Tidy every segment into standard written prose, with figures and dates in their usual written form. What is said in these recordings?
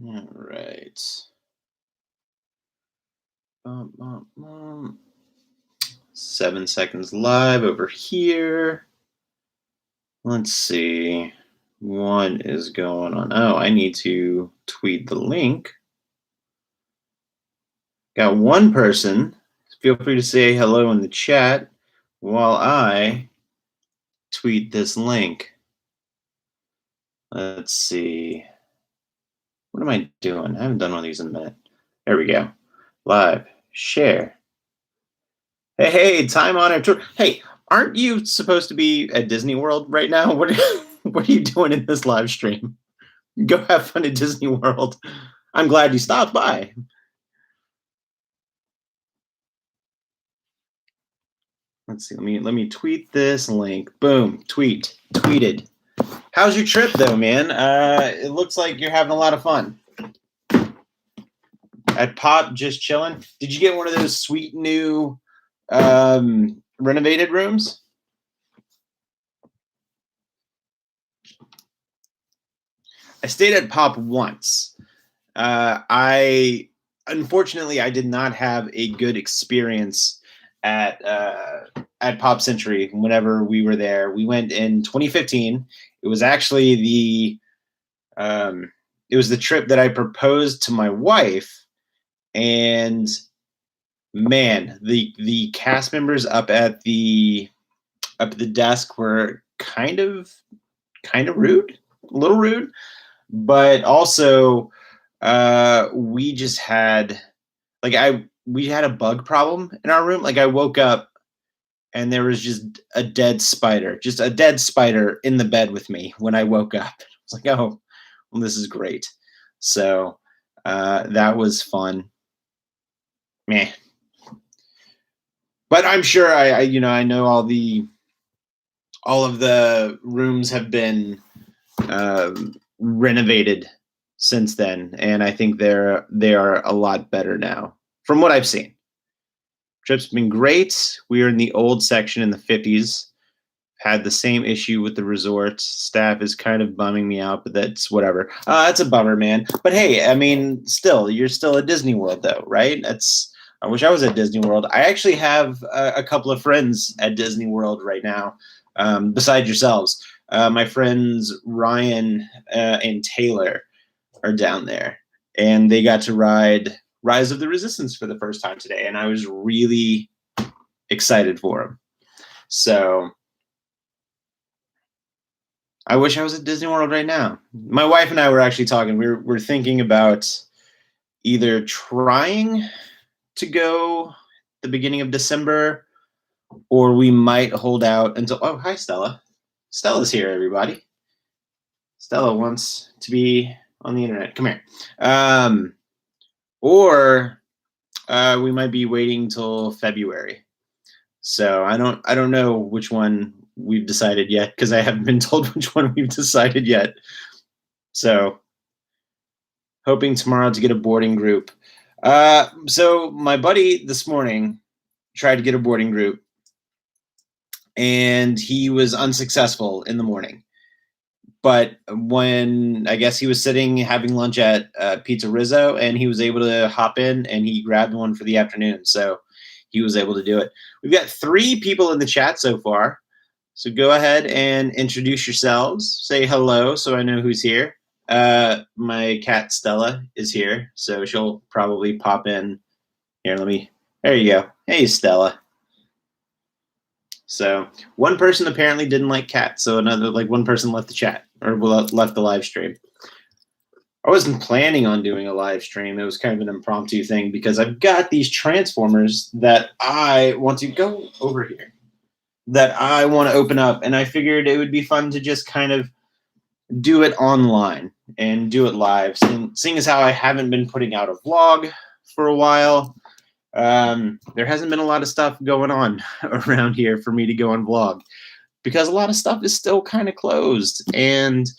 All right. Bum, bum, bum. 7 seconds live over here. Let's see. What is going on? Oh, I need to tweet the link. Got one person. Feel free to say hello in the chat while I tweet this link. Let's see. What am I doing? I haven't done one of these in a minute. There we go. Live. Share. Hey, time honored tour. Hey, aren't you supposed to be at Disney World right now? What are you doing in this live stream? Go have fun at Disney World. I'm glad you stopped by. Let's see. Let me tweet this link. Boom. Tweeted. How's your trip though, man? It looks like you're having a lot of fun. At Pop, just chilling. Did you get one of those sweet new renovated rooms? I stayed at Pop once. I unfortunately I did not have a good experience at Pop Century whenever we were there. We went in 2015. It was actually it was the trip that I proposed to my wife, and man, the cast members up at the desk were kind of rude, a little rude, but also we just had we had a bug problem in our room. Like I woke up and there was just a dead spider in the bed with me when I woke up. I was like, oh, well, this is great. So that was fun. Meh. But I'm sure I know all of the rooms have been renovated since then, and I think they are a lot better now from what I've seen. Trip's been great. We are in the old section in the 50s. Had the same issue with the resort. Staff is kind of bumming me out, but that's whatever. That's a bummer, man. But hey, I mean, still, you're still at Disney World, though, right? I wish I was at Disney World. I actually have a couple of friends at Disney World right now, besides yourselves. My friends Ryan and Taylor are down there, and they got to ride Rise of the Resistance for the first time today, and I was really excited for them. So I wish I was at Disney World right now. My wife and I were actually talking. We're thinking about either trying to go the beginning of December, or we might hold out until. Oh, hi, Stella. Stella's here, everybody. Stella wants to be on the internet. Come here. Or we might be waiting till February. So I don't know which one we've decided yet, because I haven't been told which one we've decided yet. So hoping tomorrow to get a boarding group. So my buddy this morning tried to get a boarding group, and he was unsuccessful in the morning. But when I guess he was sitting having lunch at Pizza Rizzo, and he was able to hop in, and he grabbed one for the afternoon. So he was able to do it. We've got 3 people in the chat so far. So go ahead and introduce yourselves. Say hello so I know who's here. My cat Stella is here, so she'll probably pop in. Here, there you go. Hey, Stella. So one person apparently didn't like cats, so one person left the chat or left the live stream. I wasn't planning on doing a live stream. It was kind of an impromptu thing because I've got these Transformers that I want to go over here, that I want to open up, and I figured it would be fun to just kind of do it online and do it live. Seeing as how I haven't been putting out a vlog for a while, there hasn't been a lot of stuff going on around here for me to go and vlog, because a lot of stuff is still kind of closed, and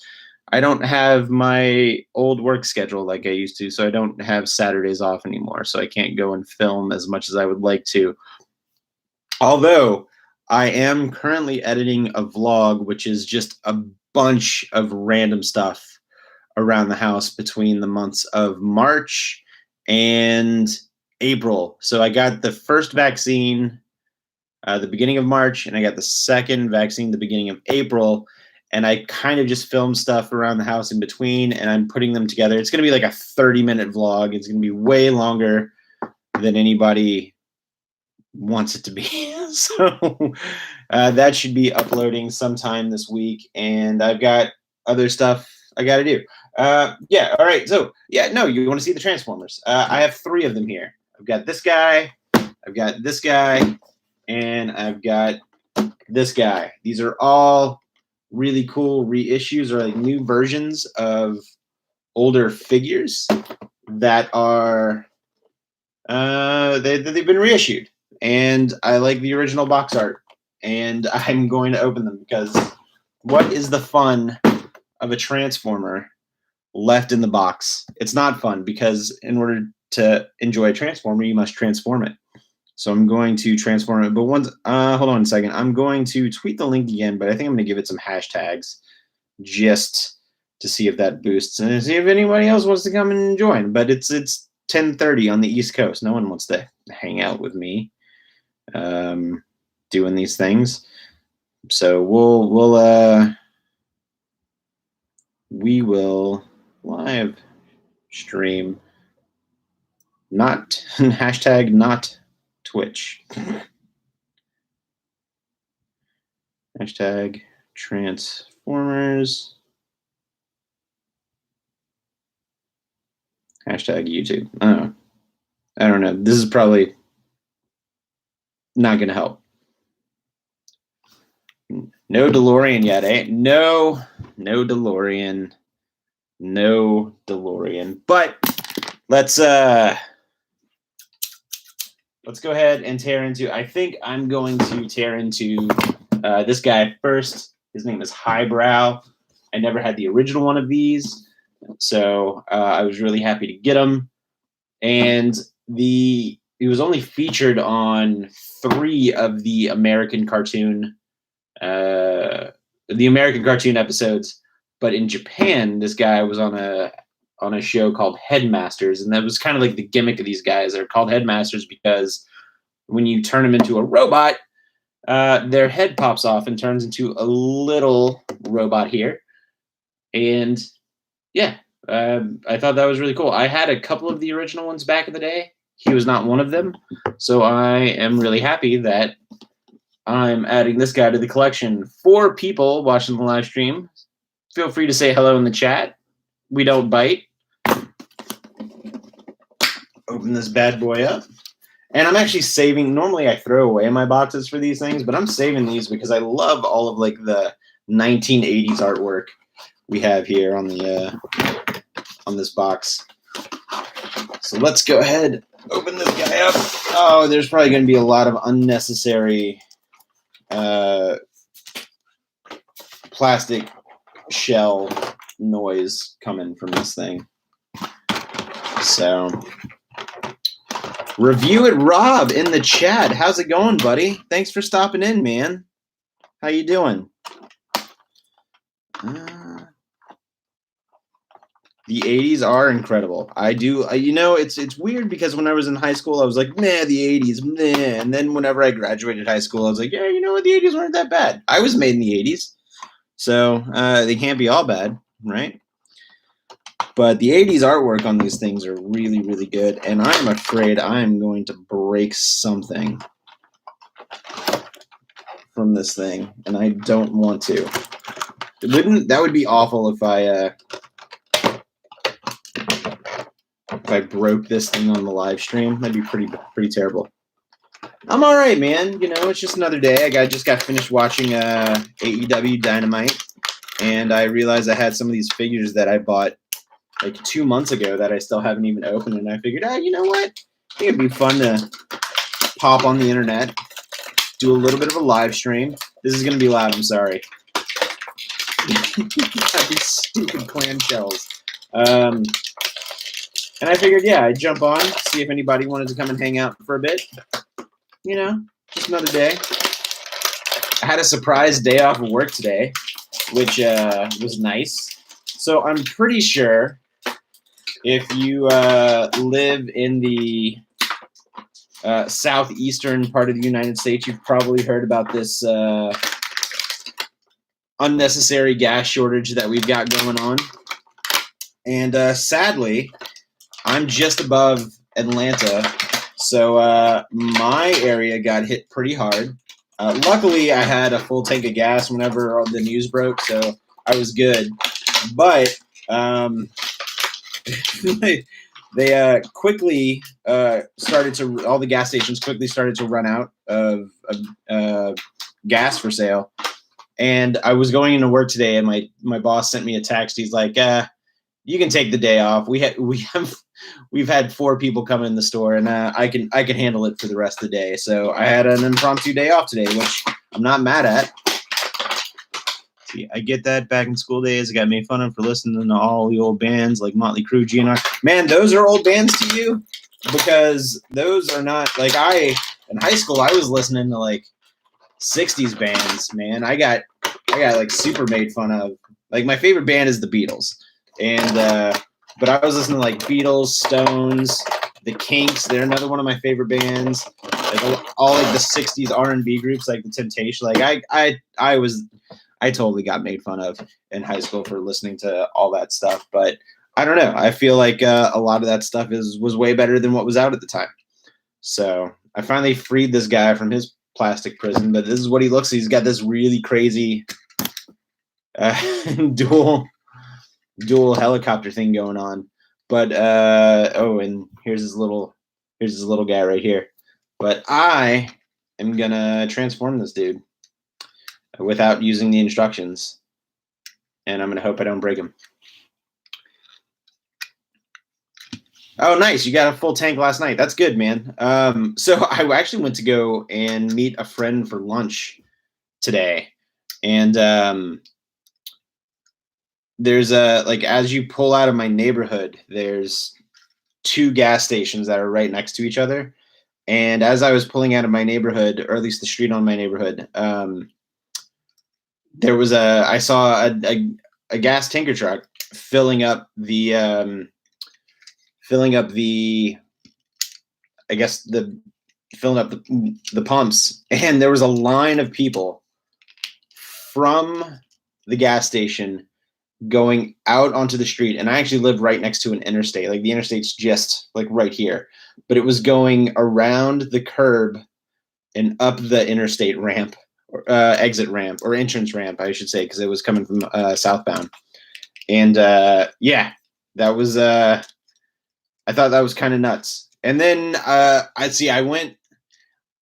I don't have my old work schedule like I used to, so I don't have Saturdays off anymore, so I can't go and film as much as I would like to. Although I am currently editing a vlog, which is just a bunch of random stuff around the house between the months of March and April. So I got the first vaccine the beginning of March, and I got the second vaccine the beginning of April. And I kind of just filmed stuff around the house in between, and I'm putting them together. It's going to be like a 30-minute vlog. It's going to be way longer than anybody wants it to be. So that should be uploading sometime this week. And I've got other stuff I got to do. Yeah, all right. So, yeah, no, you want to see the Transformers. I have 3 of them here. I've got this guy, I've got this guy, and I've got this guy. These are all really cool reissues or like new versions of older figures that are they've been reissued, and I like the original box art, and I'm going to open them because what is the fun of a Transformer left in the box? It's not fun, because in order to enjoy a Transformer, you must transform it. So I'm going to transform it. But once, hold on a second. I'm going to tweet the link again, but I think I'm going to give it some hashtags just to see if that boosts and see if anybody else wants to come and join. But it's 10:30 on the East Coast. No one wants to hang out with me doing these things. So we will live stream, not hashtag not Twitch. Hashtag Transformers. Hashtag YouTube. I don't know. This is probably not going to help. No DeLorean yet, eh? No DeLorean. No DeLorean. But let's go ahead and tear into. I think I'm going to tear into this guy first. His name is Highbrow. I never had the original one of these, so I was really happy to get him. And he was only featured on 3 of the American cartoon episodes, but in Japan, this guy was on a show called Headmasters, and that was kind of like the gimmick of these guys. They're called Headmasters because when you turn them into a robot, their head pops off and turns into a little robot here. And yeah, I thought that was really cool. I had a couple of the original ones back in the day. He was not one of them, so I am really happy that I'm adding this guy to the collection. For people watching the live stream, feel free to say hello in the chat. We don't bite. Open this bad boy up. And I'm actually saving. Normally I throw away my boxes for these things, but I'm saving these because I love all of like the 1980s artwork we have here on the on this box. So let's go ahead, open this guy up. Oh, there's probably going to be a lot of unnecessary plastic shell noise coming from this thing. So, Review It Rob in the chat. How's it going, buddy? Thanks for stopping in, man. How you doing? The 80s are incredible. It's weird because when I was in high school, I was like, nah, the 80s, nah. And then whenever I graduated high school, I was like, yeah, you know what, the 80s weren't that bad. I was made in the 80s, so they can't be all bad, right? But the 80s artwork on these things are really, really good, and I'm afraid I'm going to break something from this thing, and I don't want to. That would be awful if I broke this thing on the live stream. That'd be pretty terrible. I'm all right, man. You know, it's just another day. I just got finished watching AEW Dynamite, and I realized I had some of these figures that I bought like 2 months ago that I still haven't even opened, and I figured, you know what? I think it'd be fun to pop on the internet, do a little bit of a live stream. This is gonna be loud. I'm sorry. Got these stupid clamshells. And I figured, yeah, I'd jump on, see if anybody wanted to come and hang out for a bit. You know, just another day. I had a surprise day off of work today, which was nice. So I'm pretty sure if you live in the southeastern part of the United States, you've probably heard about this unnecessary gas shortage that we've got going on. And sadly, I'm just above Atlanta, so my area got hit pretty hard. Luckily, I had a full tank of gas whenever the news broke, so I was good. But they quickly started to, all the gas stations quickly started to run out of gas for sale. And I was going into work today, and my boss sent me a text. He's like, "You can take the day off. We've had 4 people come in the store, and I can handle it for the rest of the day." So I had an impromptu day off today, which I'm not mad at. See, I get that. Back in school days, I got made fun of for listening to all the old bands like Motley Crue, GNR. Man, those are old bands to you, because those are not like in high school. I was listening to like 60s bands. Man, I got like super made fun of. Like my favorite band is the Beatles, and but I was listening to like Beatles, Stones, the Kinks. They're another one of my favorite bands. Like all like the 60s R&B groups, like the Temptation. Like I totally got made fun of in high school for listening to all that stuff. But I don't know. I feel like a lot of that stuff was way better than what was out at the time. So I finally freed this guy from his plastic prison. But this is what he looks. He's got this really crazy dual helicopter thing going on. But and here's his little guy right here. But I am gonna transform this dude without using the instructions, and I'm gonna hope I don't break him. Oh, nice! You got a full tank last night. That's good, man. So I actually went to go and meet a friend for lunch today, and there's as you pull out of my neighborhood, there's 2 gas stations that are right next to each other. And as I was pulling out of my neighborhood, or at least the street on my neighborhood, I saw a gas tanker truck filling up the pumps, and there was a line of people from the gas station going out onto the street. And I actually live right next to an interstate. Like the interstate's just like right here, but it was going around the curb and up the interstate ramp, or exit ramp, or entrance ramp, I should say, because it was coming from southbound. And yeah, that was I thought that was kind of nuts. And then I went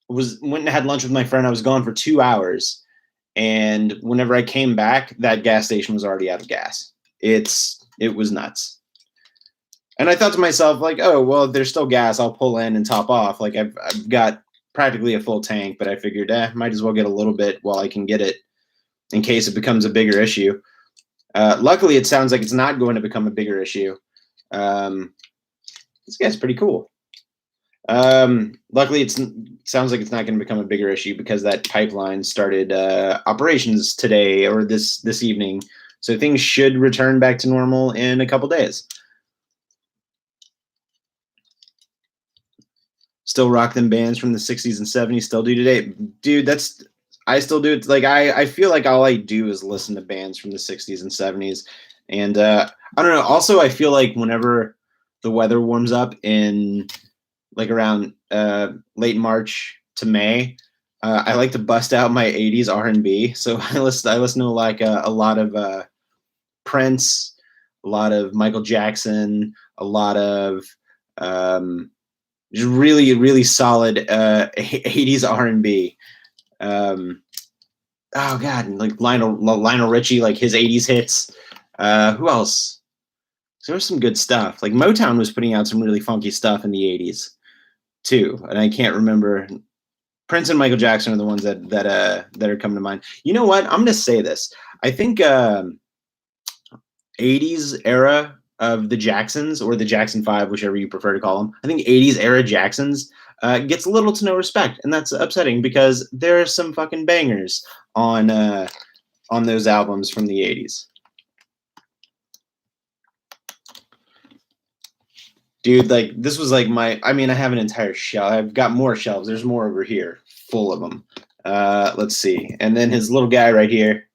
and had lunch with my friend. I was gone for 2 hours. And whenever I came back, that gas station was already out of gas. It was nuts. And I thought to myself, like, oh, well, if there's still gas, I'll pull in and top off. Like I've got practically a full tank, but I figured, might as well get a little bit while I can get it in case it becomes a bigger issue. Luckily, it sounds like it's not going to become a bigger issue. This guy's pretty cool. Luckily, it sounds like it's not going to become a bigger issue because that pipeline started operations today or this evening. So things should return back to normal in a couple days. Still rock them bands from the 60s and 70s, still do today. Dude, I still do it. Like I feel like all I do is listen to bands from the 60s and 70s. And I don't know. Also, I feel like whenever the weather warms up in like around late March to May, I like to bust out my 80s R&B. So I listen to like a lot of Prince, a lot of Michael Jackson, a lot of just really, really solid 80s R&B. Oh God, like Lionel Richie, like his 80s hits. Who else? There was some good stuff. Like Motown was putting out some really funky stuff in the 80s too, and I can't remember. Prince and Michael Jackson are the ones that are coming to mind. You know what? I'm gonna say this. I think 80s era of the Jacksons, or the Jackson 5, whichever you prefer to call them. I think 80s era Jacksons gets little to no respect, and that's upsetting because there are some fucking bangers on those albums from the 80s. Dude, like this was like I have an entire shelf. I've got more shelves. There's more over here, full of them. Let's see. And then his little guy right here.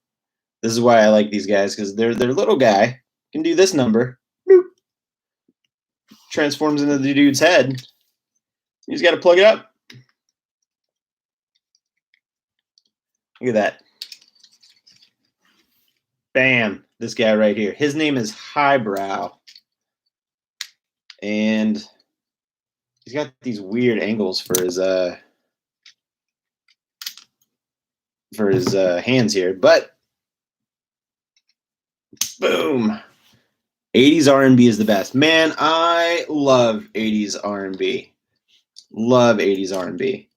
This is why I like these guys, because their little guy can do this number. Boop. Transforms into the dude's head. You just got to plug it up. Look at that. Bam. This guy right here. His name is Highbrow. And he's got these weird angles for his hands here, but boom. 80s R&B is the best. Man, I love 80s R&B. Love 80s R&B.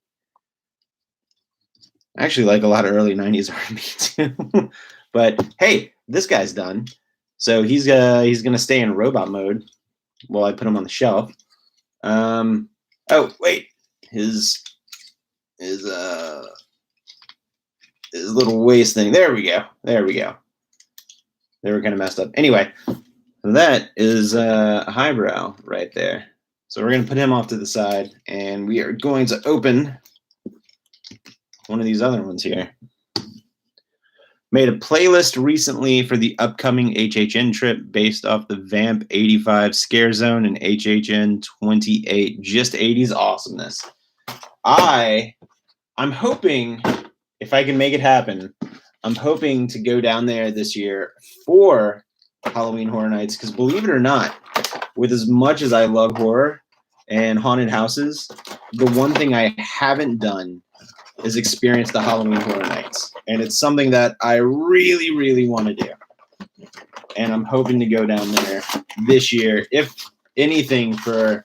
I actually like a lot of early 90s R&B too. But hey, this guy's done. So he's gonna stay in robot mode while I put him on the shelf. Oh wait, his little waist thing. There we go. They were kind of messed up. Anyway, that is Highbrow right there. So we're gonna put him off to the side, and we are going to open one of these other ones here. Made a playlist recently for the upcoming HHN trip based off the Vamp 85 Scare Zone and HHN 28. Just 80s awesomeness. I'm hoping, if I can make it happen, I'm hoping to go down there this year for Halloween Horror Nights, because believe it or not, with as much as I love horror and haunted houses, the one thing I haven't done is experience the Halloween Horror Nights. And it's something that I really, really want to do. And I'm hoping to go down there this year, if anything, for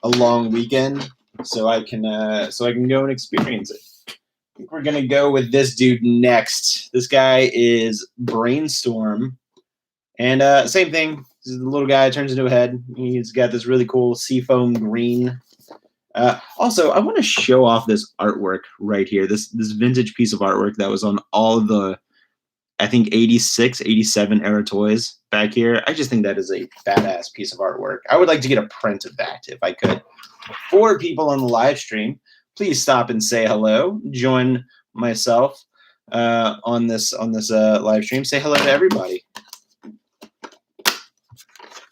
a long weekend, so I can go and experience it. I think we're gonna go with this dude next. This guy is Brainstorm, and same thing. This is the little guy turns into a head. He's got this really cool seafoam green. Also, I want to show off this artwork right here. This vintage piece of artwork that was on all of the, I think, 86, 87 era toys back here. I just think that is a badass piece of artwork. I would like to get a print of that if I could. For people on the live stream, please stop and say hello. Join myself on this live stream. Say hello to everybody.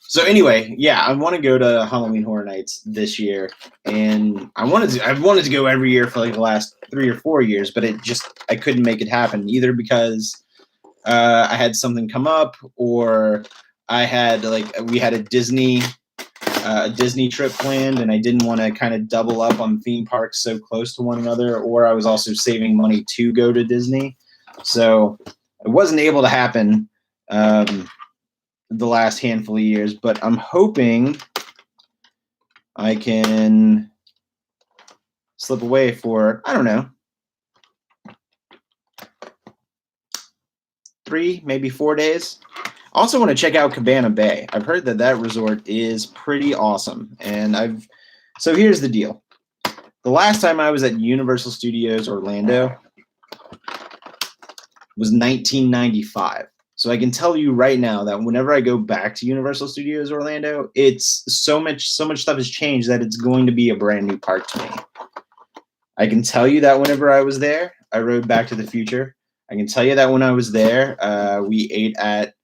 So anyway, yeah, I want to go to Halloween Horror Nights this year, and I've wanted to go every year for like the last 3 or 4 years, but I couldn't make it happen, either because I had something come up, or we had a Disney trip planned, and I didn't want to kind of double up on theme parks so close to one another, or I was also saving money to go to Disney, so it wasn't able to happen the last handful of years, but I'm hoping I can slip away for, I don't know, 3, maybe 4 days. I also want to check out Cabana Bay. I've heard that resort is pretty awesome, and so here's the deal. The last time I was at Universal Studios Orlando was 1995. So I can tell you right now that whenever I go back to Universal Studios Orlando, it's so much stuff has changed that it's going to be a brand new park to me. I can tell you that whenever I was there, I rode Back to the Future. I can tell you that when I was there, we ate at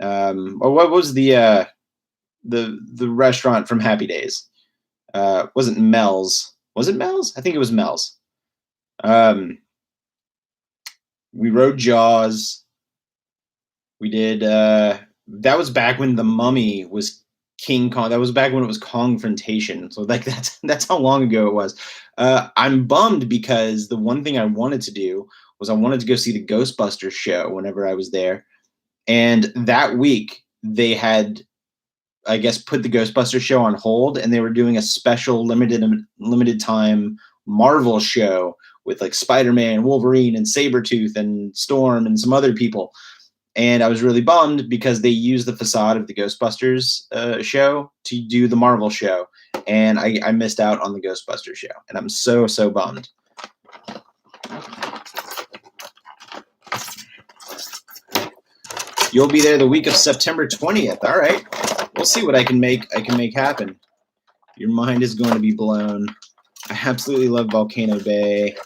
what was the restaurant from Happy Days? Wasn't Mel's? Was it Mel's? I think it was Mel's. We rode Jaws. We did, that was back when The Mummy was King Kong. That was back when it was Kongfrontation. So like that's how long ago it was. I'm bummed because the one thing I wanted to do was I wanted to go see the Ghostbusters show whenever I was there. And that week they had, I guess, put the Ghostbusters show on hold, and they were doing a special limited time Marvel show with like Spider-Man, Wolverine, and Sabretooth, and Storm, and some other people. And I was really bummed because they used the facade of the Ghostbusters show to do the Marvel show. And I missed out on the Ghostbusters show. And I'm so, so bummed. You'll be there the week of September 20th. All right. we'll see what I can make happen. Your mind is going to be blown. I absolutely love Volcano Bay.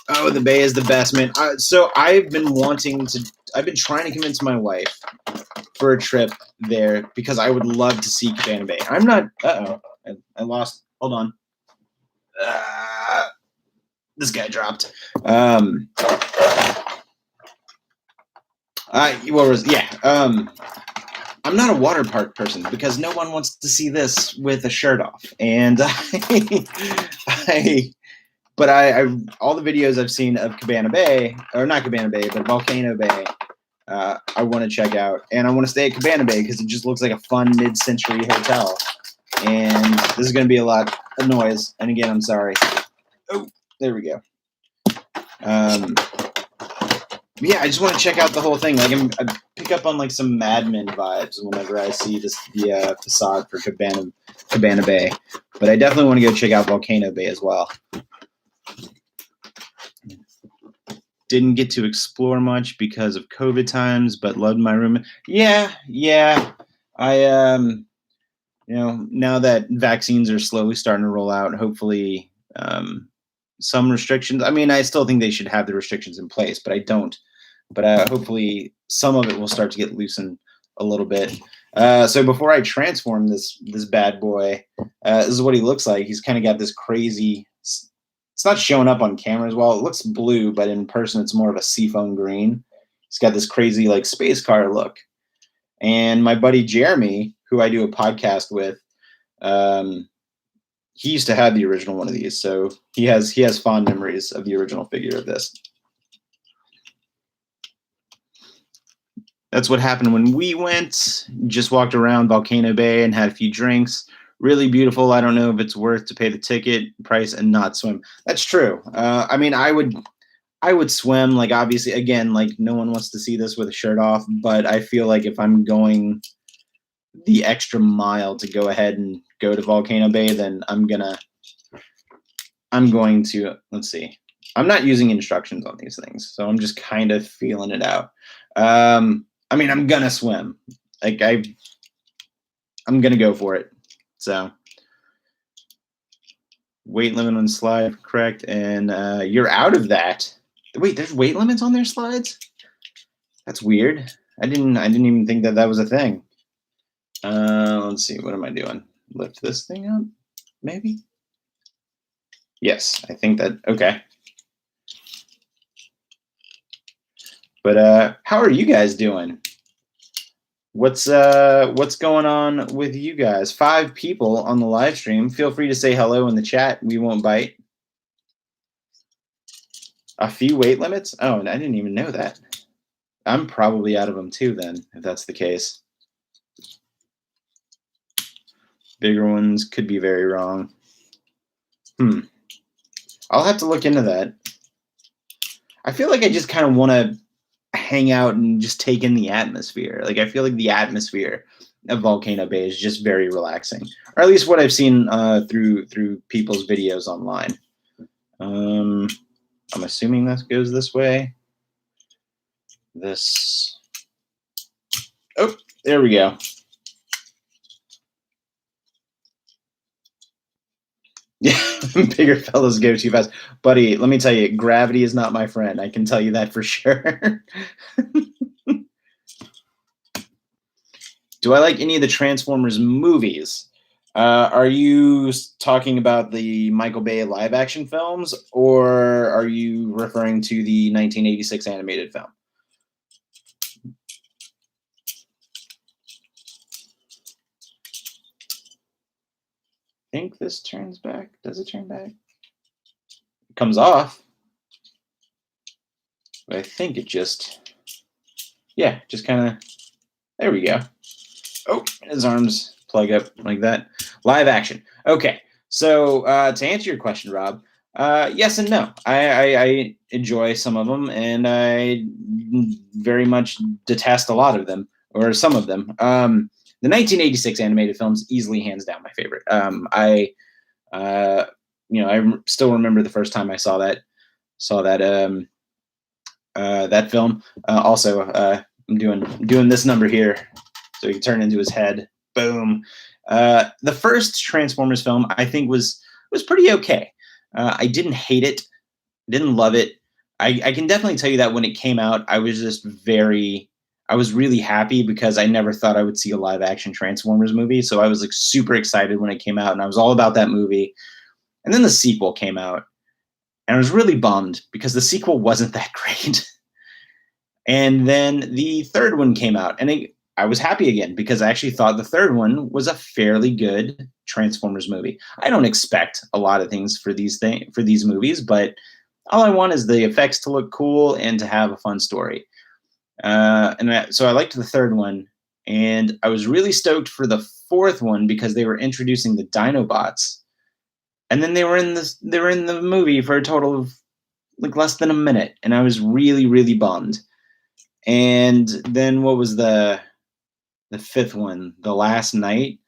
Oh, the Bay is the best, man. So I've been trying to convince my wife for a trip there because I would love to see Cabana Bay. I'm not. I lost. Hold on. This guy dropped. I'm not a water park person because no one wants to see this with a shirt off, and but all the videos I've seen of Cabana Bay, or not Cabana Bay, but Volcano Bay, I want to check out, and I want to stay at Cabana Bay because it just looks like a fun mid-century hotel. And this is going to be a lot of noise. And again, I'm sorry. Oh, there we go. Yeah, I just want to check out the whole thing. Like, I pick up on like some Mad Men vibes whenever I see the facade for Cabana Bay. But I definitely want to go check out Volcano Bay as well. Didn't get to explore much because of COVID times, but loved my room. Yeah. I now that vaccines are slowly starting to roll out, hopefully some restrictions. I mean, I still think they should have the restrictions in place, but I don't. But hopefully some of it will start to get loosened a little bit. So before I transform this bad boy, this is what he looks like. He's kind of got this crazy. It's not showing up on camera as well. It looks blue, but in person it's more of a seafoam green. He's got this crazy like space car look. And my buddy Jeremy, who I do a podcast with, he used to have the original one of these, so he has fond memories of the original figure of this. That's what happened when we went. Just walked around Volcano Bay and had a few drinks. Really beautiful. I don't know if it's worth to pay the ticket price and not swim. That's true. I mean, I would swim. Like, obviously, again, like no one wants to see this with a shirt off, but I feel like if I'm going the extra mile to go ahead and go to Volcano Bay, then I'm going to, let's see. I'm not using instructions on these things, so I'm just kind of feeling it out. I mean, I'm gonna swim. Like I'm gonna go for it. So weight limit on slide, correct? And you're out of that. Wait, there's weight limits on their slides? That's weird. I didn't even think that was a thing. Let's see. What am I doing? Lift this thing up, maybe? Yes, I think that. Okay. But how are you guys doing? What's going on with you guys? 5 people on the live stream. Feel free to say hello in the chat. We won't bite. A few weight limits? Oh, and I didn't even know that. I'm probably out of them too then, if that's the case. Bigger ones could be very wrong. I'll have to look into that. I feel like I just kind of want to hang out and just take in the atmosphere. Like, I feel like the atmosphere of Volcano Bay is just very relaxing, or at least what I've seen through people's videos online. I'm assuming that goes this way. This. Oh, there we go. Yeah, bigger fellows go too fast. Buddy, let me tell you, gravity is not my friend. I can tell you that for sure. Do I like any of the Transformers movies? Are you talking about the Michael Bay live action films, or are you referring to the 1986 animated film? I think this turns back. Does it turn back? It comes off. But I think it just, yeah, just kind of, there we go. Oh, his arms plug up like that. Live action. Okay. So to answer your question, Rob, yes and no. I enjoy some of them, and I very much detest a lot of them, or some of them. The 1986 animated films, easily hands down my favorite. I still remember the first time I saw that that film. Also, I'm doing this number here so he can turn into his head. Boom. The first Transformers film I think was pretty okay. I didn't hate it, didn't love it. I can definitely tell you that when it came out, I was really happy because I never thought I would see a live action Transformers movie. So I was like super excited when it came out, and I was all about that movie. And then the sequel came out, and I was really bummed because the sequel wasn't that great. And then the third one came out, and I was happy again because I actually thought the third one was a fairly good Transformers movie. I don't expect a lot of things for these movies, but all I want is the effects to look cool and to have a fun story. So I liked the third one, and I was really stoked for the fourth one because they were introducing the Dinobots, and then they were in the movie for a total of like less than a minute, and I was really really bummed. And then what was the fifth one, The Last Night?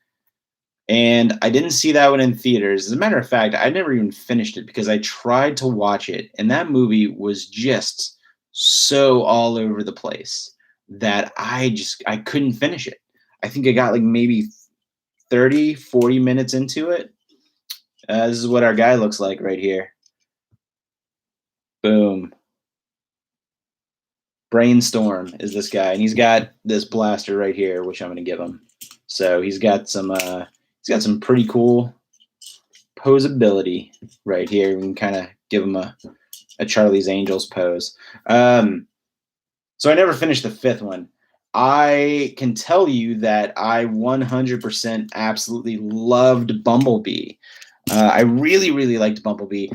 And I didn't see that one in theaters. As a matter of fact, I never even finished it because I tried to watch it, and that movie was just so all over the place that I couldn't finish it. I think I got like maybe 30, 40 minutes into it. This is what our guy looks like right here. Boom. Brainstorm is this guy, and he's got this blaster right here, which I'm going to give him. So he's got some pretty cool posability right here. We can kind of give him a Charlie's Angels pose. So I never finished the fifth one. I can tell you that I 100% absolutely loved Bumblebee. I really, really liked Bumblebee.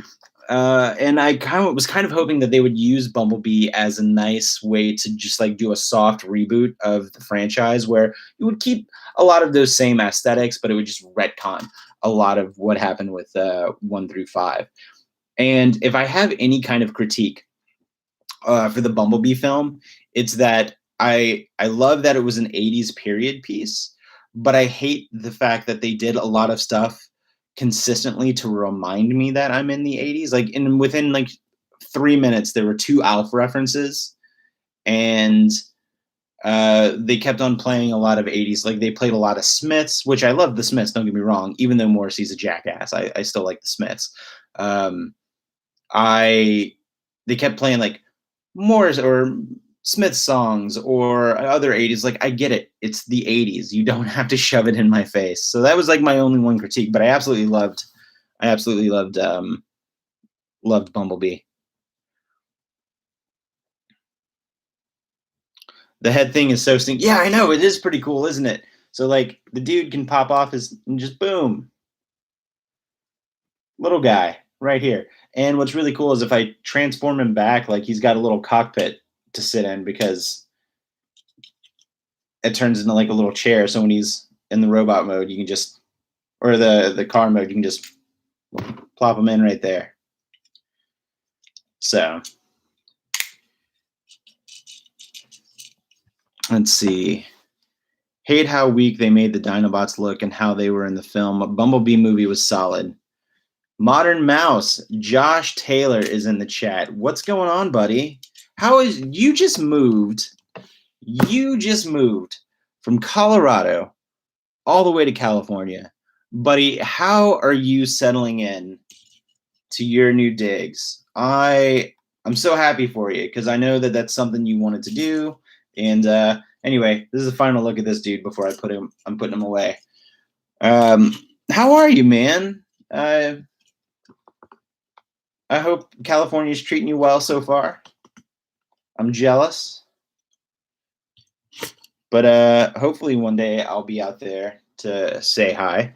And I was kind of hoping that they would use Bumblebee as a nice way to just like do a soft reboot of the franchise where it would keep a lot of those same aesthetics, but it would just retcon a lot of what happened with 1 through 5. And if I have any kind of critique for the Bumblebee film, it's that I love that it was an 80s period piece, but I hate the fact that they did a lot of stuff consistently to remind me that I'm in the 80s. Like within like 3 minutes, there were 2 Alf references, and they kept on playing a lot of 80s. Like they played a lot of Smiths, which I love the Smiths, don't get me wrong, even though Morrissey's a jackass. I still like the Smiths. They kept playing like Morris or Smith songs or other 80s. Like, I get it. It's the 80s. You don't have to shove it in my face. So that was like my only one critique, but I absolutely loved Bumblebee. The head thing is so stinky. Yeah, I know. It is pretty cool, isn't it? So like the dude can pop off and just boom. Little guy right here. And what's really cool is if I transform him back, like he's got a little cockpit to sit in because it turns into like a little chair. So when he's in the robot mode, you can just, or the car mode, you can just plop him in right there. So let's see. Hate how weak they made the Dinobots look and how they were in the film. A Bumblebee movie was solid. Modern Mouse, Josh Taylor is in the chat. What's going on, buddy? You just moved from Colorado all the way to California. Buddy, how are you settling in to your new digs? I'm so happy for you because I know that that's something you wanted to do. And anyway, this is the final look at this dude before I'm putting him away. How are you, man? I hope California's treating you well so far. I'm jealous. But hopefully one day I'll be out there to say hi.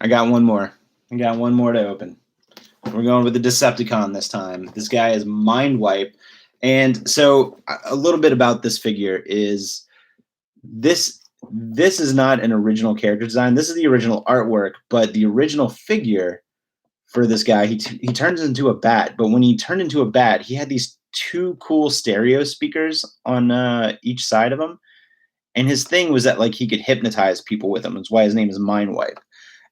I got one more to open. We're going with the Decepticon this time. This guy is Mindwipe. And so a little bit about this figure is this is not an original character design. This is the original artwork, but the original figure for this guy, he turns into a bat. But when he turned into a bat, he had these 2 cool stereo speakers on each side of him. And his thing was that like he could hypnotize people with them. That's why his name is Mindwipe.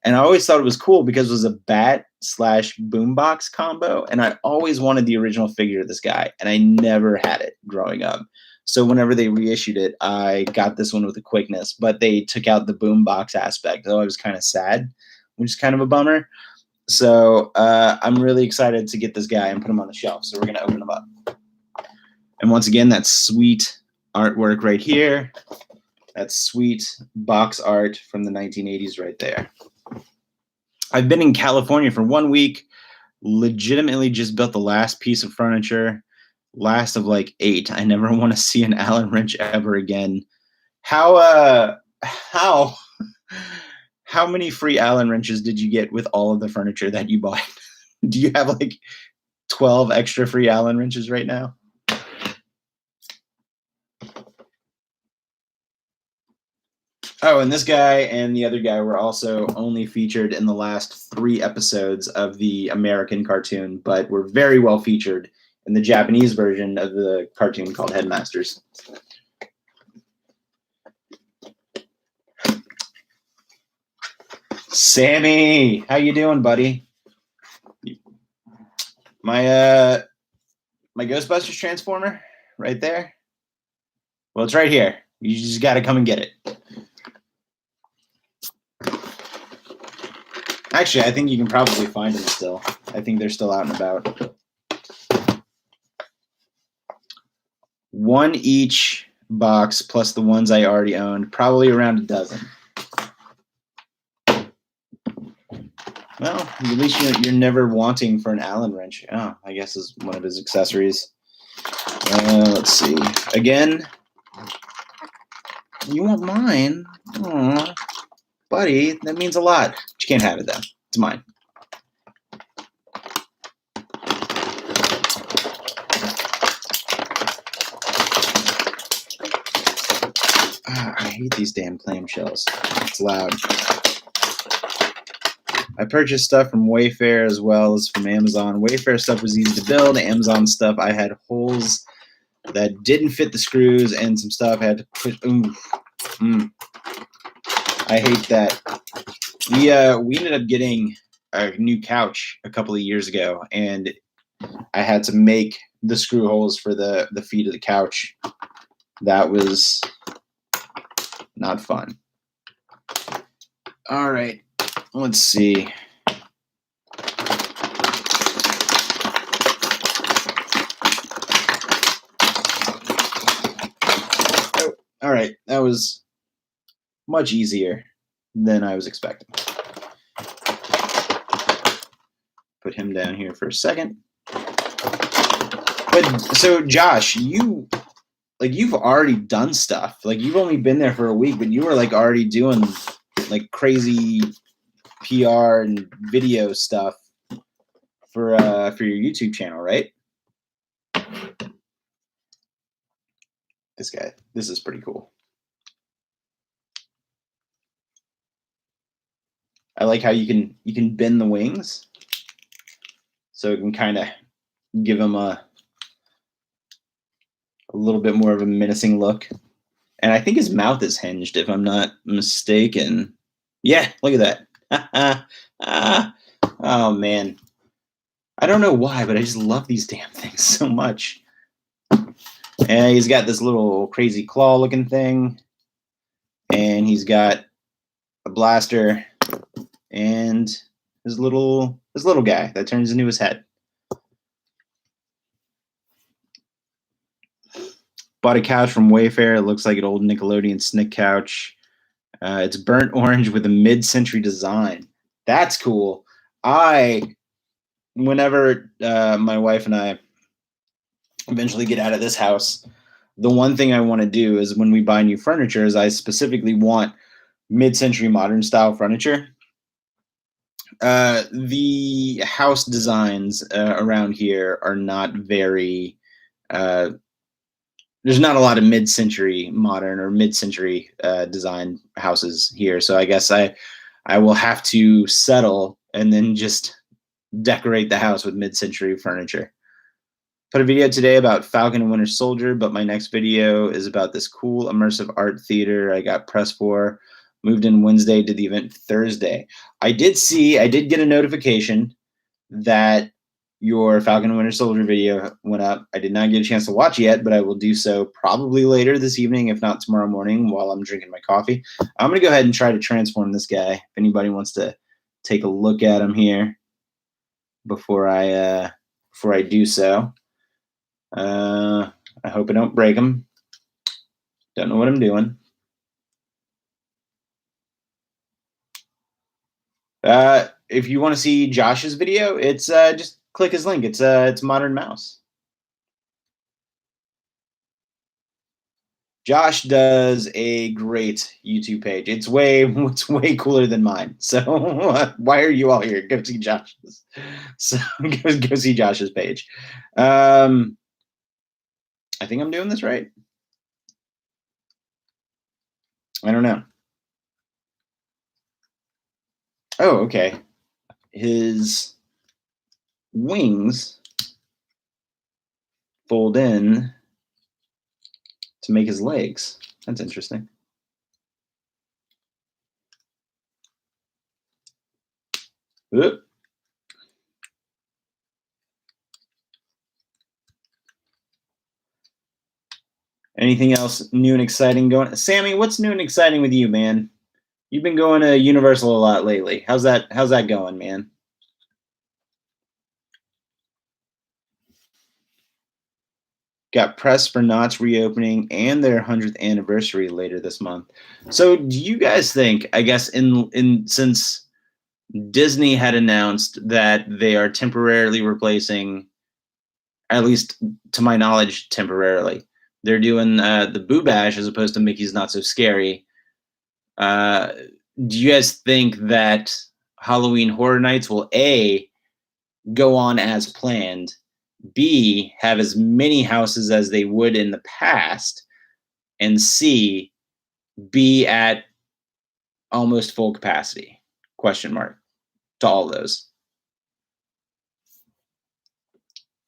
And I always thought it was cool because it was a bat slash boombox combo. And I always wanted the original figure of this guy, and I never had it growing up. So whenever they reissued it, I got this one with a quickness, but they took out the boombox aspect. So I was kind of sad, which is kind of a bummer. So I'm really excited to get this guy and put him on the shelf. So we're going to open him up. And once again, that's sweet artwork right here. That's sweet box art from the 1980s right there. I've been in California for 1 week, legitimately just built the last piece of furniture, last of like 8. I never want to see an Allen wrench ever again. How many free Allen wrenches did you get with all of the furniture that you bought? Do you have like 12 extra free Allen wrenches right now? Oh, and this guy and the other guy were also only featured in the last 3 episodes of the American cartoon, but were very well featured in the Japanese version of the cartoon called Headmasters. Sammy, how you doing, buddy? My Ghostbusters Transformer right there. Well, it's right here. You just got to come and get it. Actually, I think you can probably find them still. I think they're still out and about. 1 each box plus the ones I already owned, probably around a dozen. Well, at least you're never wanting for an Allen wrench. Oh, I guess is one of his accessories. Let's see. Again, you want mine? Aww. Buddy, that means a lot. But you can't have it, though. It's mine. I hate these damn clamshells. It's loud. I purchased stuff from Wayfair as well as from Amazon. Wayfair stuff was easy to build. Amazon stuff, I had holes that didn't fit the screws, and some stuff I had to push. I hate that. We ended up getting a new couch a couple of years ago, and I had to make the screw holes for the feet of the couch. That was not fun. All right, let's see. Oh, all right, that was much easier than I was expecting. Put him down here for a second. But so Josh, you've already done stuff. Like, you've only been there for a week, but you were like already doing like crazy PR and video stuff for your YouTube channel, right? This is pretty cool. I like how you can bend the wings, so it can kind of give them a little bit more of a menacing look. And I think his mouth is hinged, if I'm not mistaken. Yeah, look at that. Oh man, I don't know why, but I just love these damn things so much. And he's got this little crazy claw looking thing, and he's got a blaster and his little guy that turns into his head. Bought a couch from Wayfair. It looks like an old Nickelodeon Snick couch. It's burnt orange with a mid-century design. That's cool. Whenever my wife and I eventually get out of this house, the one thing I want to do is, when we buy new furniture, is I specifically want mid-century modern style furniture. The house designs around here are not very there's not a lot of mid-century modern or mid-century design houses here, so I guess I will have to settle and then just decorate the house with mid-century furniture. Put a video today about Falcon and Winter Soldier, but my next video is about this cool immersive art theater I got press for. moved in Wednesday, did the event Thursday. I did get a notification that your Falcon and Winter Soldier video went up. I did not get a chance to watch it yet, but I will do so probably later this evening, if not tomorrow morning while I'm drinking my coffee. I'm going to go ahead and try to transform this guy. If anybody wants to take a look at him here before I do so. I hope I don't break him. Don't know what I'm doing. If you want to see Josh's video, it's just click his link. It's Modern Mouse. Josh does a great YouTube page. It's way cooler than mine. So why are you all here? Go see Josh's. So go see Josh's page. I think I'm doing this right. I don't know. Oh, okay. His wings fold in to make his legs. That's interesting. Oop. Anything else new and exciting going? Sammy, what's new and exciting with you, man? You've been going to Universal a lot lately. How's that going, man? Got press for Knott's reopening and their 100th anniversary later this month. So do you guys think, I guess since Disney had announced that they are temporarily replacing, at least to my knowledge, temporarily, they're doing the Boo Bash as opposed to Mickey's Not So Scary. Do you guys think that Halloween Horror Nights will A, go on as planned, B, have as many houses as they would in the past, and C, be at almost full capacity? Question mark to all those.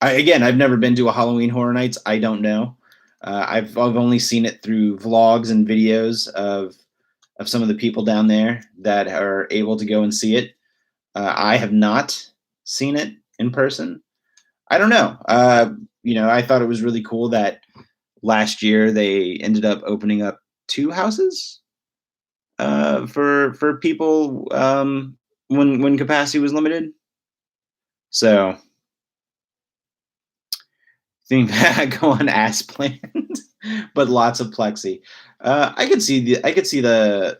I've never been to a Halloween Horror Nights. I don't know. I've only seen it through vlogs and videos of some of the people down there that are able to go and see it. I have not seen it in person. I don't know. I thought it was really cool that last year they ended up opening up 2 houses for people when capacity was limited. So I think that go on as planned, but lots of plexi. I could see the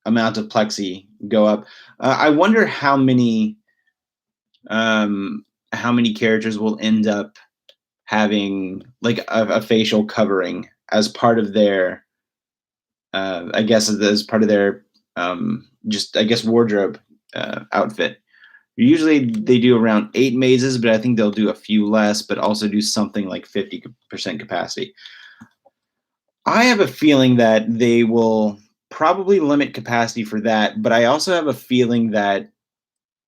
amount of plexi go up. I wonder how many characters will end up having like a facial covering as part of their I guess as part of their wardrobe outfit. Usually they do around 8 mazes, but I think they'll do a few less, but also do something like 50% capacity. I have a feeling that they will probably limit capacity for that, but I also have a feeling that,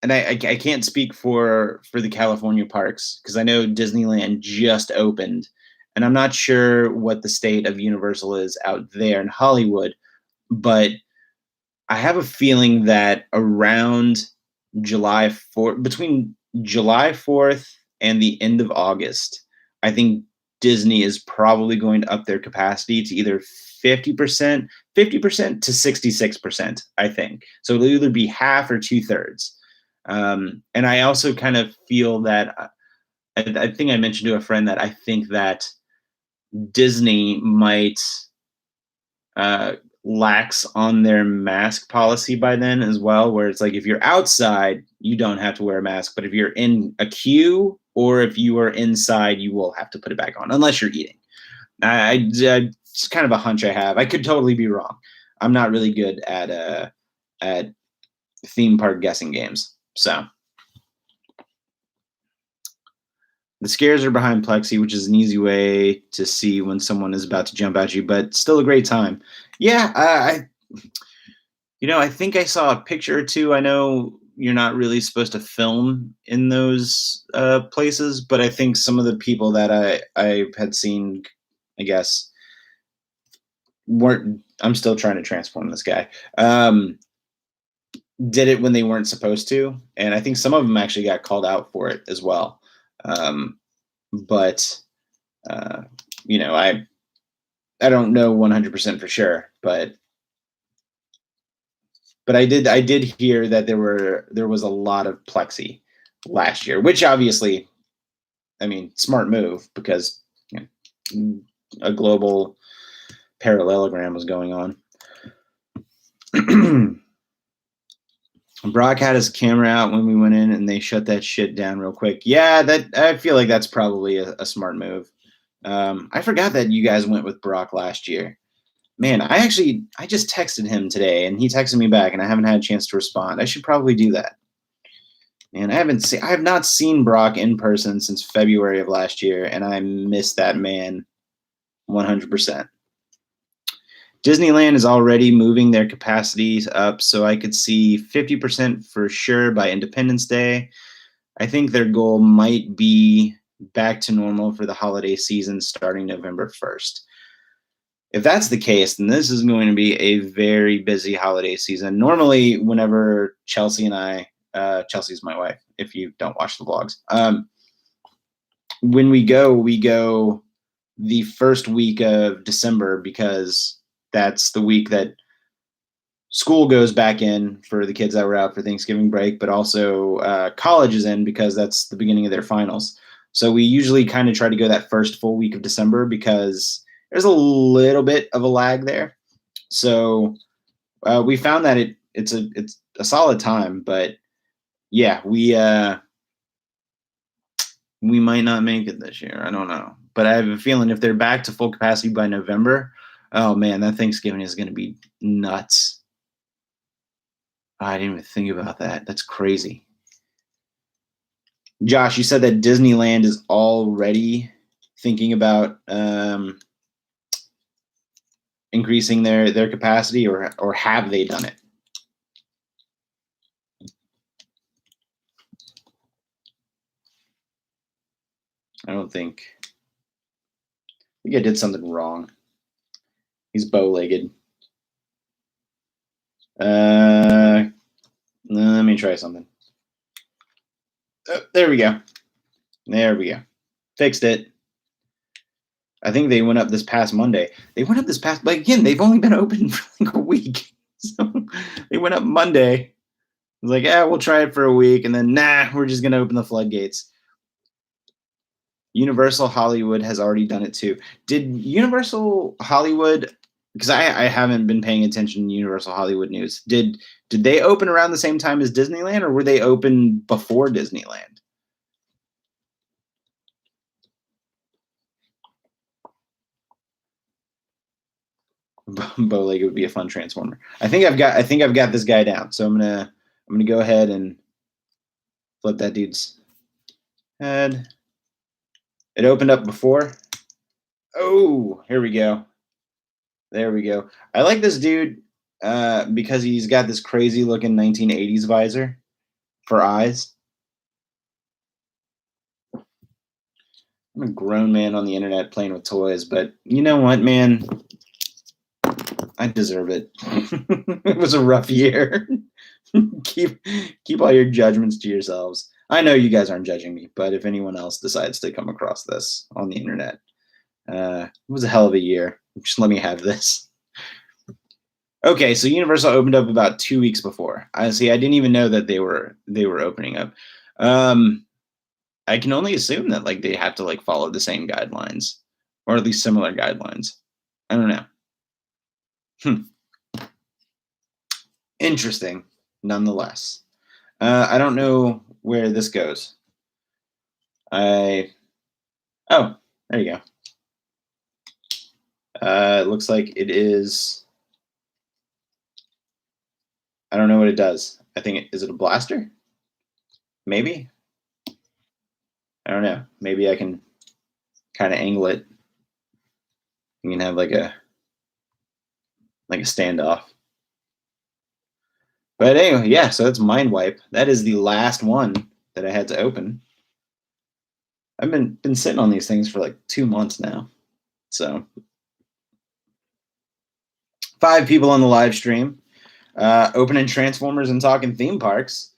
and I can't speak for the California parks because I know Disneyland just opened, and I'm not sure what the state of Universal is out there in Hollywood, but I have a feeling that around between July 4th and the end of August, I think Disney is probably going to up their capacity to either 50% to 66%, I think. So it'll either be half or 2/3. And I also kind of feel that I think I mentioned to a friend that I think that Disney might lax on their mask policy by then as well, where it's like if you're outside, you don't have to wear a mask, but if you're in a queue or if you are inside, you will have to put it back on unless you're eating. It's kind of a hunch I have. I could totally be wrong. I'm not really good at theme park guessing games. So the scares are behind plexi, which is an easy way to see when someone is about to jump at you, but still a great time. Yeah, I think I saw a picture or two. I know you're not really supposed to film in those places, but I think some of the people that I had seen, I guess, weren't I'm still trying to transform this guy. Did it when they weren't supposed to, and I think some of them actually got called out for it as well. But you know, I don't know 100% for sure, but I did hear that there was a lot of plexi last year, which obviously, I mean, smart move because you know, a global parallelogram was going on. Brock had his camera out when we went in, and they shut that shit down real quick. Yeah, that I feel like that's probably a smart move. I forgot that you guys went with Brock last year. Man, I just texted him today, and he texted me back, and I haven't had a chance to respond. I should probably do that. Man, I have not seen Brock in person since February of last year, and I miss that man 100%. Disneyland is already moving their capacities up, so I could see 50% for sure by Independence Day. I think their goal might be back to normal for the holiday season starting November 1st. If that's the case, then this is going to be a very busy holiday season. Normally, whenever Chelsea and I, Chelsea's my wife, if you don't watch the vlogs, when we go the first week of December because that's the week that school goes back in for the kids that were out for Thanksgiving break, but also college is in because that's the beginning of their finals. So we usually kind of try to go that first full week of December because there's a little bit of a lag there. So we found that it's a solid time, but yeah, we might not make it this year. I don't know, but I have a feeling if they're back to full capacity by November, oh man, that Thanksgiving is going to be nuts. I didn't even think about that. That's crazy. Josh, you said that Disneyland is already thinking about increasing their capacity, or have they done it? I don't think. I think I did something wrong. He's bow-legged. Let me try something. Oh, there we go. There we go. Fixed it. I think they went up this past Monday. They went up this past, but again, they've only been open for like a week. So they went up Monday. It was like, yeah, we'll try it for a week, and then we're just gonna open the floodgates. Universal Hollywood has already done it too. Did Universal Hollywood? Because I haven't been paying attention to Universal Hollywood news. Did they open around the same time as Disneyland, or were they open before Disneyland? Bowlegged would be a fun transformer. I think I've got this guy down. So I'm gonna go ahead and flip that dude's head. It opened up before. Oh, here we go. There we go. I like this dude because he's got this crazy looking 1980s visor for eyes. I'm a grown man on the internet playing with toys, but you know what, man? I deserve it. It was a rough year. keep all your judgments to yourselves. I know you guys aren't judging me, but if anyone else decides to come across this on the internet, it was a hell of a year. Just let me have this. Okay, so Universal opened up about 2 weeks before. I didn't even know that they were opening up. I can only assume that like they have to like follow the same guidelines, or at least similar guidelines. I don't know. Interesting, nonetheless. I don't know where this goes. Oh, there you go. It looks like it is. I don't know what it does. I think is it a blaster? Maybe. I don't know. Maybe I can kind of angle it. You can have like a standoff. But anyway, yeah, so that's Mind Wipe. That is the last one that I had to open. I've been sitting on these things for like 2 months now. So 5 people on the live stream, opening Transformers and talking theme parks.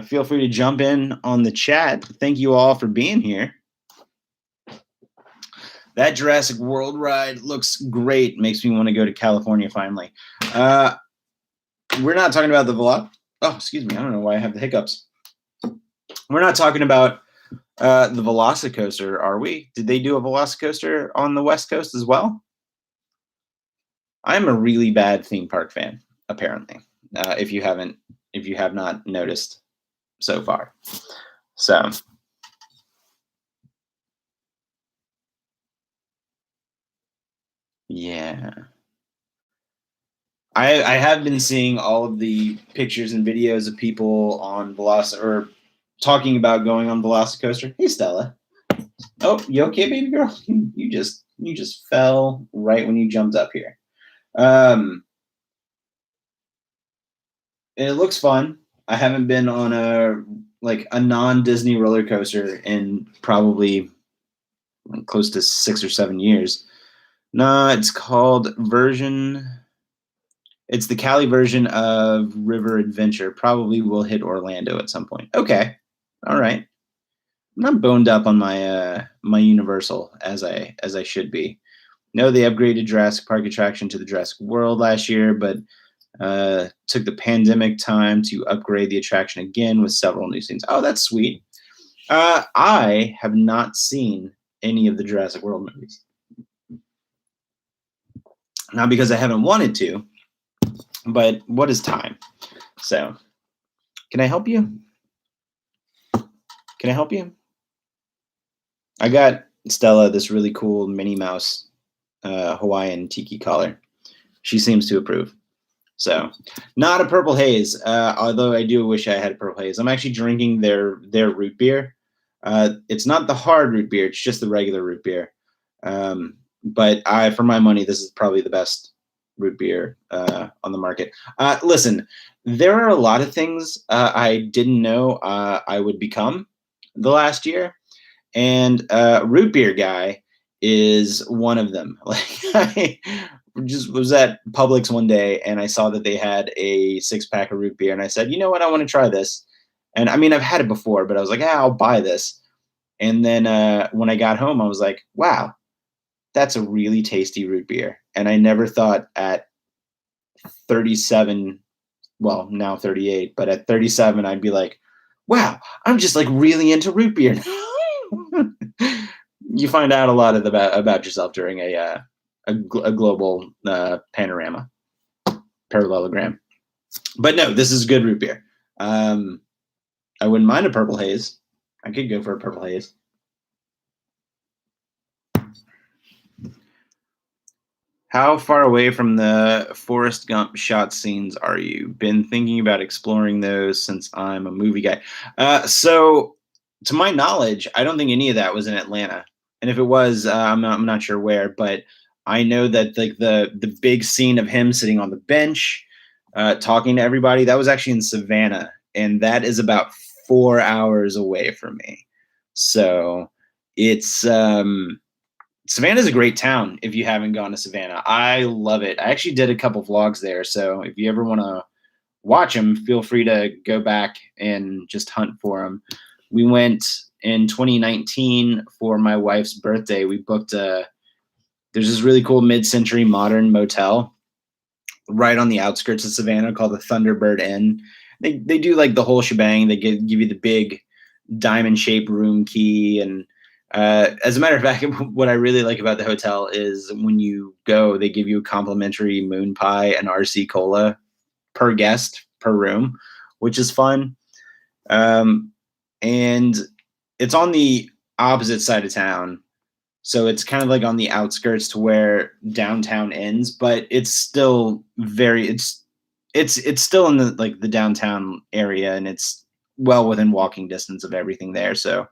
Feel free to jump in on the chat. Thank you all for being here. That Jurassic World ride looks great. Makes me want to go to California finally. We're not talking about the Oh, excuse me. I don't know why I have the hiccups. We're not talking about the Velocicoaster, are we? Did they do a Velocicoaster on the West Coast as well? I'm a really bad theme park fan, apparently. If you have not noticed so far. So yeah. I have been seeing all of the pictures and videos of people on or talking about going on Velocicoaster. Hey Stella. Oh, you okay, baby girl? You just fell right when you jumped up here. And it looks fun. I haven't been on a non-Disney roller coaster in probably close to 6 or 7 years. No, it's called It's the Cali version of River Adventure. Probably will hit Orlando at some point. Okay, all right. I'm not boned up on my my Universal as I should be. No, they upgraded Jurassic Park attraction to the Jurassic World last year, but took the pandemic time to upgrade the attraction again with several new scenes. Oh, that's sweet. I have not seen any of the Jurassic World movies. Not because I haven't wanted to, but what is time? So, can I help you? Can I help you? I got Stella this really cool Minnie Mouse Hawaiian tiki collar. She seems to approve. So, not a purple haze, although I do wish I had a purple haze. I'm actually drinking their root beer. It's not the hard root beer; it's just the regular root beer. But for my money, this is probably the best root beer on the market. Listen, there are a lot of things I didn't know I would become the last year, and root beer guy is one of them. Like I just was at Publix one day and I saw that they had a 6-pack of root beer, and I said, you know what, I want to try this. And I mean, I've had it before, but I was like, I'll buy this. And then when I got home, I was like, wow, that's a really tasty root beer. And I never thought at 37, well, now 38, but at 37, I'd be like, wow, I'm just like really into root beer. You find out a lot about yourself during a global panorama, parallelogram. But no, this is good root beer. I wouldn't mind a purple haze. I could go for a purple haze. How far away from the Forrest Gump shot scenes are you? Been thinking about exploring those since I'm a movie guy. So, to my knowledge, I don't think any of that was in Atlanta. And if it was, I'm not sure where. But I know that like the big scene of him sitting on the bench, talking to everybody, that was actually in Savannah, and that is about 4 hours away from me. So it's Savannah is a great town if you haven't gone to Savannah. I love it. I actually did a couple vlogs there, so if you ever want to watch them, feel free to go back and just hunt for them. We went in 2019 for my wife's birthday. We booked there's this really cool mid-century modern motel right on the outskirts of Savannah called the Thunderbird Inn. They do like the whole shebang. They give you the big diamond-shaped room key, and as a matter of fact, what I really like about the hotel is when you go, they give you a complimentary moon pie and RC cola per guest per room, which is fun. And it's on the opposite side of town, so it's kind of like on the outskirts to where downtown ends, but it's still it's still in the like the downtown area, and it's well within walking distance of everything there. So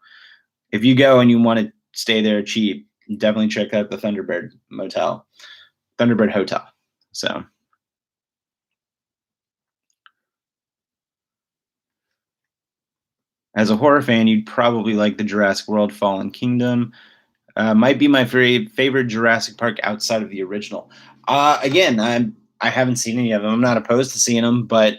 if you go and you want to stay there cheap, definitely check out the Thunderbird Hotel. So, as a horror fan, you'd probably like the Jurassic World Fallen Kingdom. Might be my favorite Jurassic Park outside of the original. Again, I haven't seen any of them. I'm not opposed to seeing them, but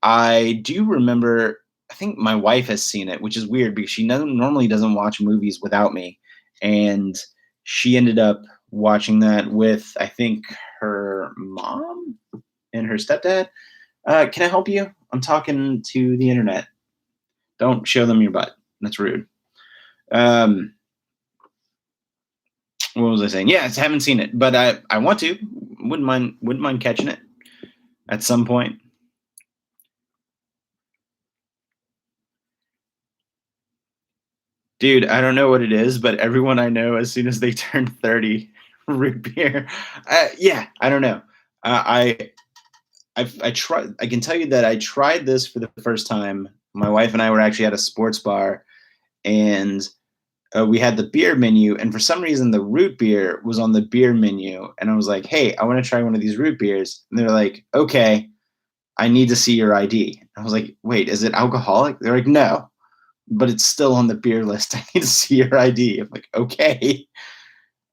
I do remember. I think my wife has seen it, which is weird because she normally doesn't watch movies without me, and she ended up watching that with I think her mom and her stepdad. Can I help you? I'm talking to the internet. Don't show them your butt. That's rude. Um, what was I saying? Yes, I haven't seen it, but I want to. Wouldn't mind catching it at some point. Dude, I don't know what it is, but everyone I know, as soon as they turn 30, root beer. Yeah, I don't know. I tried. I can tell you that I tried this for the first time. My wife and I were actually at a sports bar, and we had the beer menu, and for some reason the root beer was on the beer menu, and I was like, "Hey, I want to try one of these root beers," and they're like, "Okay, I need to see your ID." I was like, "Wait, is it alcoholic?" They're like, "No, but it's still on the beer list. I need to see your ID." I'm like, "Okay,"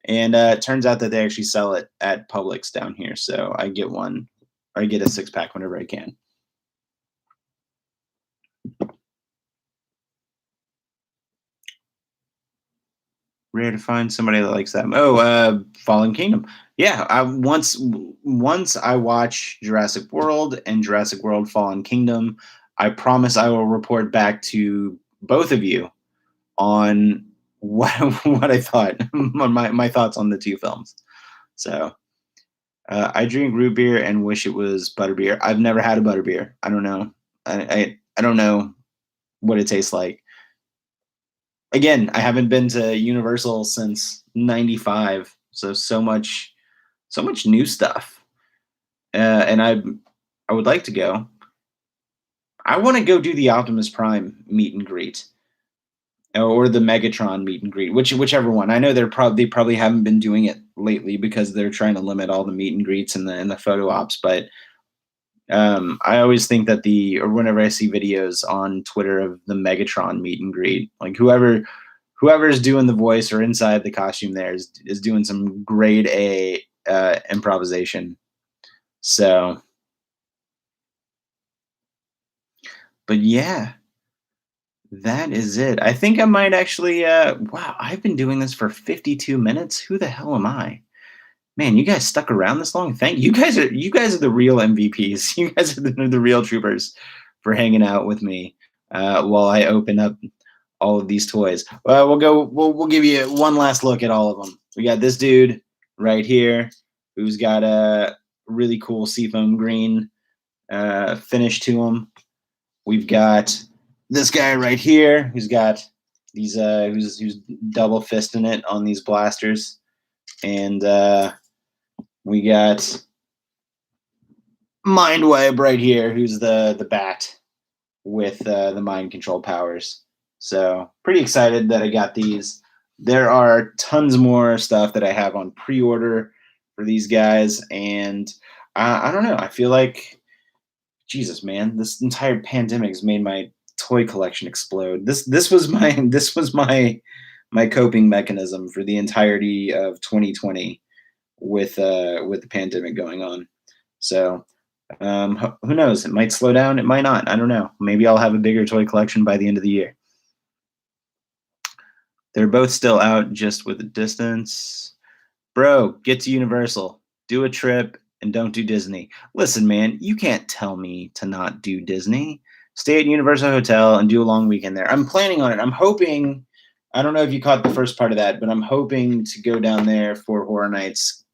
and it turns out that they actually sell it at Publix down here, so I get one, or I get a 6 pack whenever I can. Rare to find somebody that likes that. Oh, Fallen Kingdom. Yeah, once I watch Jurassic World and Jurassic World Fallen Kingdom, I promise I will report back to both of you on what what I thought, my thoughts on the two films. So I drink root beer and wish it was butterbeer. I've never had a butterbeer. I don't know. I don't know what it tastes like. Again, I haven't been to Universal since '95, so so much new stuff, and I would like to go. I want to go do the Optimus Prime meet and greet, or the Megatron meet and greet, whichever one. I know they probably haven't been doing it lately because they're trying to limit all the meet and greets and the photo ops. But I always think that or whenever I see videos on Twitter of the Megatron meet and greet, like whoever's doing the voice or inside the costume there is doing some grade A improvisation. So, but yeah, that is it. I think I might actually. Wow, I've been doing this for 52 minutes. Who the hell am I? Man, you guys stuck around this long. Thank you. You guys are the real MVPs. You guys are the real troopers for hanging out with me while I open up all of these toys. We'll give you one last look at all of them. We got this dude right here who's got a really cool seafoam green finish to him. We've got this guy right here who's got these who's double fisting it on these blasters, and we got Mindweb right here who's the bat with the mind control powers. So pretty excited that I got these. There are tons more stuff that I have on pre-order for these guys, and I don't know. I feel like Jesus, man, this entire pandemic has made my toy collection explode. This was my my coping mechanism for the entirety of 2020 with the pandemic going on. So who knows? It might slow down. It might not. I don't know. Maybe I'll have a bigger toy collection by the end of the year. They're both still out, just with a distance. Bro, get to Universal, do a trip, and don't do Disney. Listen, man, you can't tell me to not do Disney. Stay at Universal Hotel and do a long weekend there. I'm planning on it. I'm hoping. I don't know if you caught the first part of that, but I'm hoping to go down there for Horror Nights,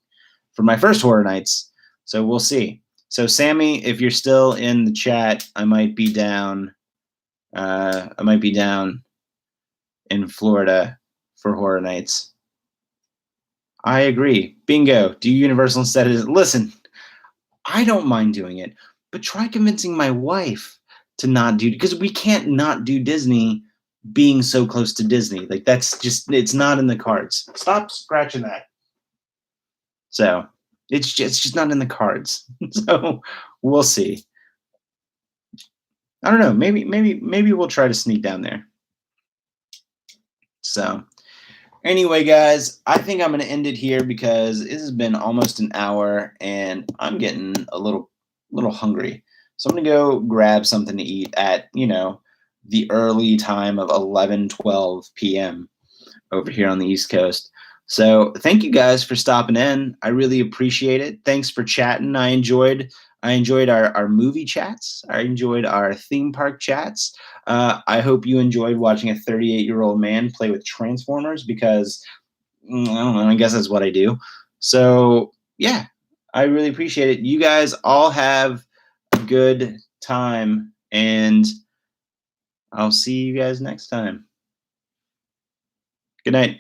for my first Horror Nights. So we'll see. So Sammy, if you're still in the chat, I might be down. I might be down in Florida for Horror Nights. I agree. Bingo. Do Universal instead of listen. I don't mind doing it, but try convincing my wife to not do, because we can't not do Disney being so close to Disney. Like that's just, it's not in the cards. Stop scratching that. So it's just not in the cards. So we'll see. I don't know. Maybe we'll try to sneak down there. So Anyway, guys, I think I'm going to end it here because this has been almost an hour and I'm getting a little hungry. So I'm going to go grab something to eat at, the early time of 11:12 p.m. over here on the East Coast. So thank you guys for stopping in. I really appreciate it. Thanks for chatting. I enjoyed our movie chats. I enjoyed our theme park chats. I hope you enjoyed watching a 38-year-old man play with Transformers because I don't know. I guess that's what I do. So yeah, I really appreciate it. You guys all have a good time, and I'll see you guys next time. Good night.